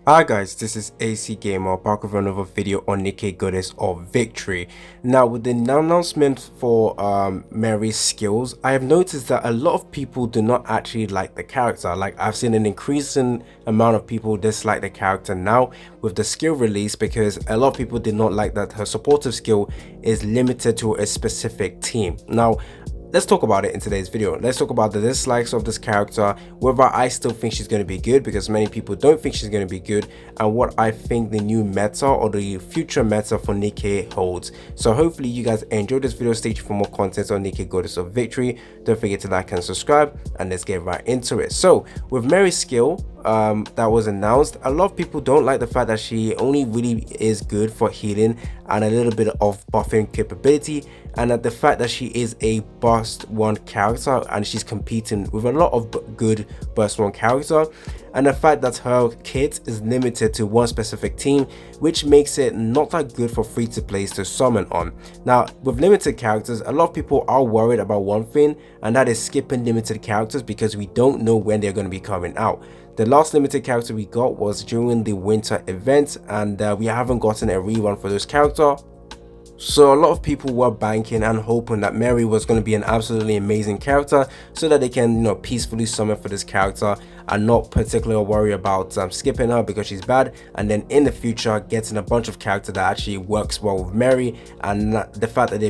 Hi guys, this is AC Gamer back with another video on Nikke Goddess of Victory. Now with the announcement for Mary's skills, I have noticed that a lot of people do not actually like the character. Like I've seen an increasing amount of people dislike the character now with the skill release, because a lot of people did not like that her supportive skill is limited to a specific team. Now let's talk about it in today's video. Let's talk about the dislikes of this character, whether I still think she's going to be good, because many people don't think she's going to be good, and what I think the new meta or the future meta for Nikke holds. So hopefully you guys enjoyed this video. Stay tuned for more content on Nikke Goddess of Victory. Don't forget to like and subscribe, and let's get right into it. So with Mary's skill that was announced, a lot of people don't like the fact that she only really is good for healing and a little bit of buffing capability, and that the fact that she is a burst one character and she's competing with a lot of good burst one character, and the fact that her kit is limited to one specific team, which makes it not that good for free to plays to summon on. Now with limited characters, a lot of people are worried about one thing, and that is skipping limited characters because we don't know when they're going to be coming out. The last limited character we got was during the winter event, and we haven't gotten a rerun for those characters. So a lot of people were banking and hoping that Mary was going to be an absolutely amazing character, so that they can, peacefully summon for this character and not particularly worry about skipping her because she's bad, and then in the future getting a bunch of character that actually works well with Mary, and the fact that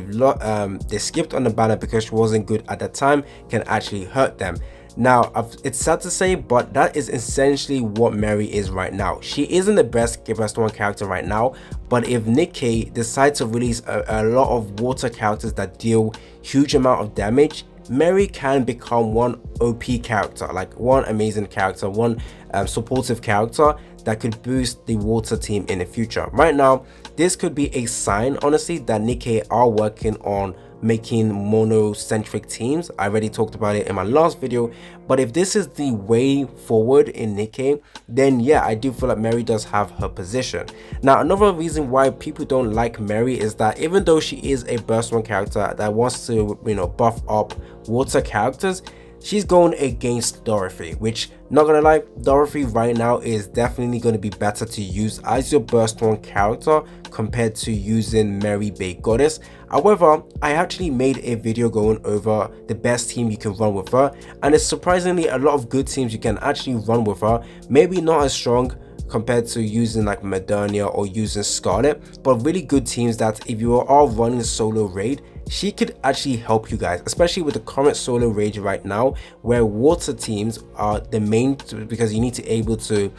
they skipped on the banner because she wasn't good at the time can actually hurt them. Now, it's sad to say, but that is essentially what Mary is right now. She isn't the best one character right now, but if Nikke decides to release a lot of water characters that deal huge amount of damage, Mary can become one OP character, like one amazing character, one supportive character that could boost the water team in the future. Right now, this could be a sign, honestly, that Nikke are working on making mono-centric teams. I already talked about it in my last video, but if this is the way forward in Nikke, then yeah, I do feel like Mary does have her position. Now another reason why people don't like Mary is that even though she is a burst one character that wants to buff up water characters, she's going against Dorothy, which, not gonna lie, Dorothy right now is definitely going to be better to use as your burst one character compared to using Mary Bay Goddess. However, I actually made a video going over the best team you can run with her, and it's surprisingly a lot of good teams you can actually run with her. Maybe not as strong compared to using like Modernia or using Scarlet, but really good teams that if you are running solo raid, she could actually help you guys, especially with the current solo raid right now, where water teams are the main, because you need to able to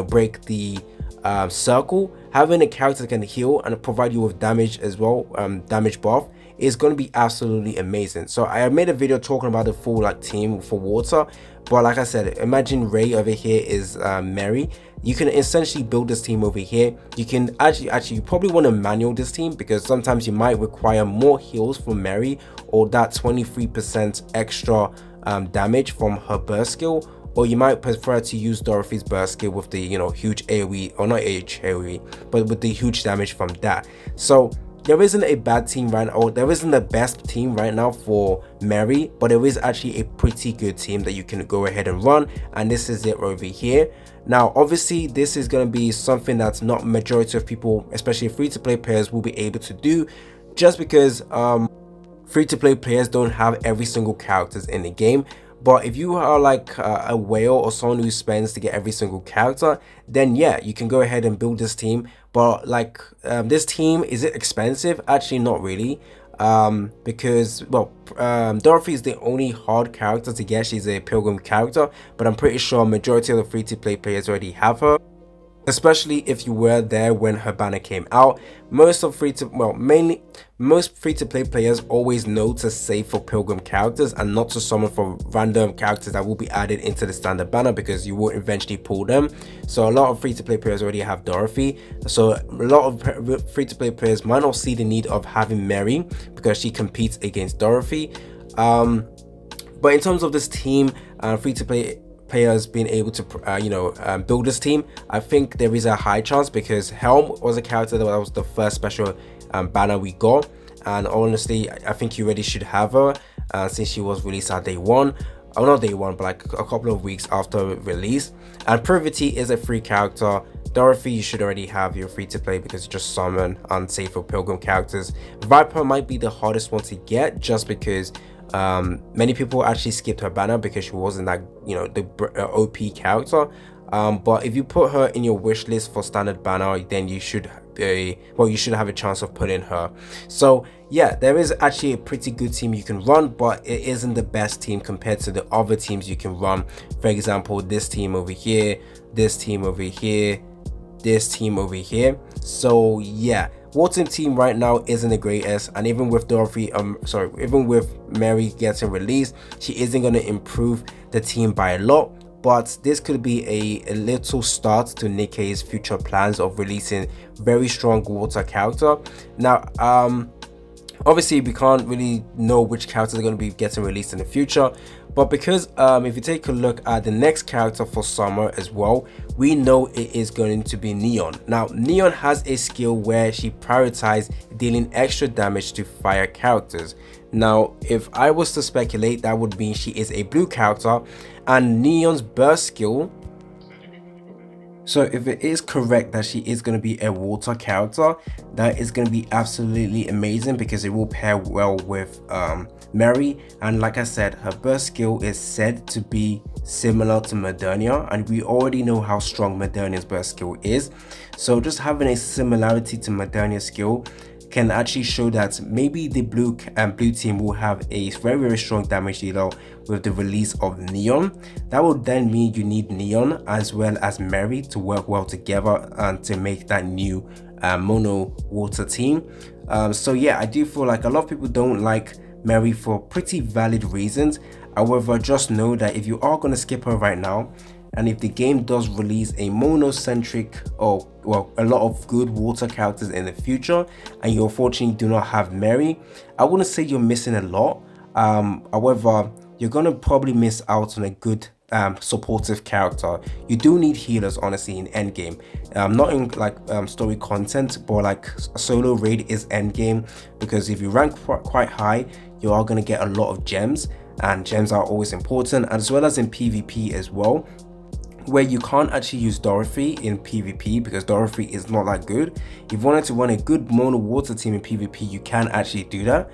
break the circle. Having a character that can heal and provide you with damage as well, damage buff, is going to be absolutely amazing. So I made a video talking about the full team for water, but like I said, imagine Ray over here is Mary. You can essentially build this team over here. You can actually you probably want to manual this team, because sometimes you might require more heals from Mary, or that 23% extra damage from her burst skill, or you might prefer to use Dorothy's burst skill with the huge AoE, or not huge AoE, but with the huge damage from that. So there isn't a bad team right now, or there isn't the best team right now for Mary, but there is actually a pretty good team that you can go ahead and run, and this is it over here. Now obviously this is going to be something that's not majority of people, especially free-to-play players, will be able to do, just because free-to-play players don't have every single characters in the game. But if you are like a whale or someone who spends to get every single character, then yeah, you can go ahead and build this team. But like this team, is it expensive? Actually not really, because well, Dorothy is the only hard character to get. She's a pilgrim character, but I'm pretty sure majority of the free-to-play players already have her, especially if you were there when her banner came out. Most free-to-play players always know to save for pilgrim characters and not to summon for random characters that will be added into the standard banner, because you will eventually pull them. So a lot of free-to-play players already have Dorothy, so a lot of free-to-play players might not see the need of having Mary because she competes against Dorothy. But in terms of this team, free-to-play players being able to build this team, I think there is a high chance, because Helm was a character that was the first special banner we got, and honestly I think you already should have her since she was released at day one. Oh, not day one, but like a couple of weeks after release. And Privity is a free character Dorothy, you should already have your free to play because you just summon unsafe for pilgrim characters. Viper might be the hardest one to get just because many people actually skipped her banner because she wasn't that, you know, the OP character. But if you put her in your wish list for standard banner, then you should be, well, you should have a chance of putting her. So yeah, there is actually a pretty good team you can run, but it isn't the best team compared to the other teams you can run. For example, this team over here, this team over here, this team over here. So yeah, Walton team right now isn't the greatest, and even with Dorothy, even with Mary getting released, she isn't going to improve the team by a lot. But this could be a little start to Nikke's future plans of releasing very strong water character. Now, obviously we can't really know which characters are going to be getting released in the future, but because if you take a look at the next character for summer as well, we know it is going to be Neon. Now, Neon has a skill where she prioritizes dealing extra damage to fire characters. Now, if I was to speculate, that would mean she is a blue character, and Neon's burst skill, so if it is correct that she is going to be a water character, that is going to be absolutely amazing because it will pair well with Mary. And like I said, her burst skill is said to be similar to Modernia, and we already know how strong Modernia's burst skill is. So just having a similarity to Modernia's skill can actually show that maybe the blue team will have a very strong damage dealer with the release of Neon. That would then mean you need Neon as well as Mary to work well together and to make that new mono water team. So yeah, I do feel like a lot of people don't like Mary for pretty valid reasons. However, just know that if you are going to skip her right now, and if the game does release a mono-centric, or well, a lot of good water characters in the future, and you unfortunately do not have Mary, I wouldn't say you're missing a lot. However, you're gonna probably miss out on a good supportive character. You do need healers, honestly, in endgame. Not in like story content, but like a solo raid is endgame, because if you rank quite high, you are gonna get a lot of gems, and gems are always important, as well as in PvP as well, where you can't actually use Dorothy in PvP because Dorothy is not that good. If you wanted to run a good mono water team in PvP, you can actually do that.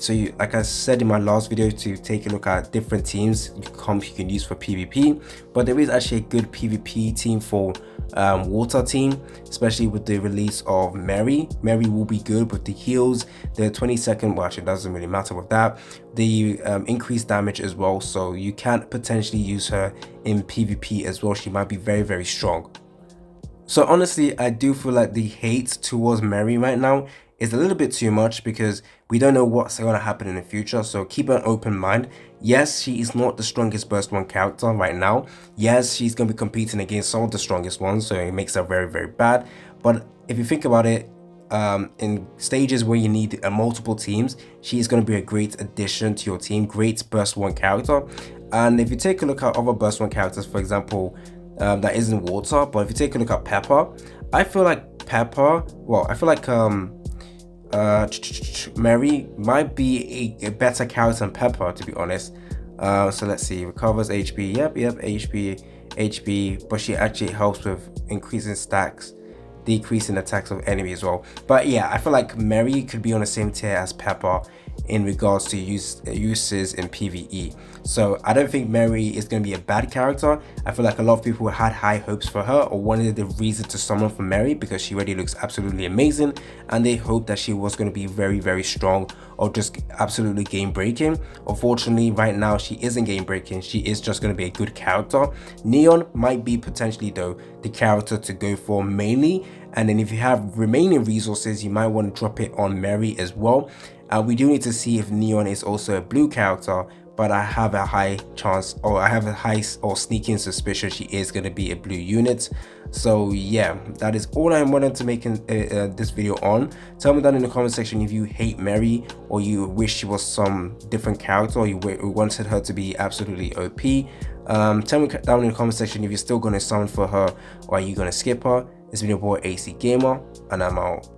So like I said in my last video, to take a look at different teams you can use for PvP, but there is actually a good PvP team for water team, especially with the release of Mary. Mary will be good with the heals, the 20-second, well, actually it doesn't really matter with that, the increased damage as well. So you can potentially use her in PvP as well. She might be very strong. So honestly, I do feel like the hate towards Mary right now is a little bit too much because we don't know what's going to happen in the future. So keep an open mind. Yes, she is not the strongest burst one character right now. Yes, she's going to be competing against some of the strongest ones, so it makes her very bad. But if you think about it, in stages where you need multiple teams, she is going to be a great addition to your team, great burst one character. And if you take a look at other burst one characters, for example, that isn't water, but if you take a look at Pepper, I feel like Mary might be a better character than Pepper, to be honest. So let's see, recovers HP, yep, HP, but she actually helps with increasing stacks, decreasing attacks of enemy as well. But yeah, I feel like Mary could be on the same tier as Pepper in regards to uses in PvE. So I don't think Mary is going to be a bad character. I feel like a lot of people had high hopes for her, or wanted the reason to summon for Mary because she already looks absolutely amazing, and they hoped that she was going to be very strong or just absolutely game breaking. Unfortunately, right now she isn't game breaking. She is just going to be a good character. Neon might be potentially though the character to go for mainly, and then if you have remaining resources, you might want to drop it on Mary as well. We do need to see if Neon is also a blue character, but I have a high chance, or I have a high or sneaking suspicion she is going to be a blue unit. So yeah, that is all I wanted to make in this video on. Tell me down in the comment section if you hate Mary, or you wish she was some different character, or you wanted her to be absolutely OP. Tell me down in the comment section if you're still going to summon for her, or are you going to skip her. It's been your boy AC Gamer, and I'm out.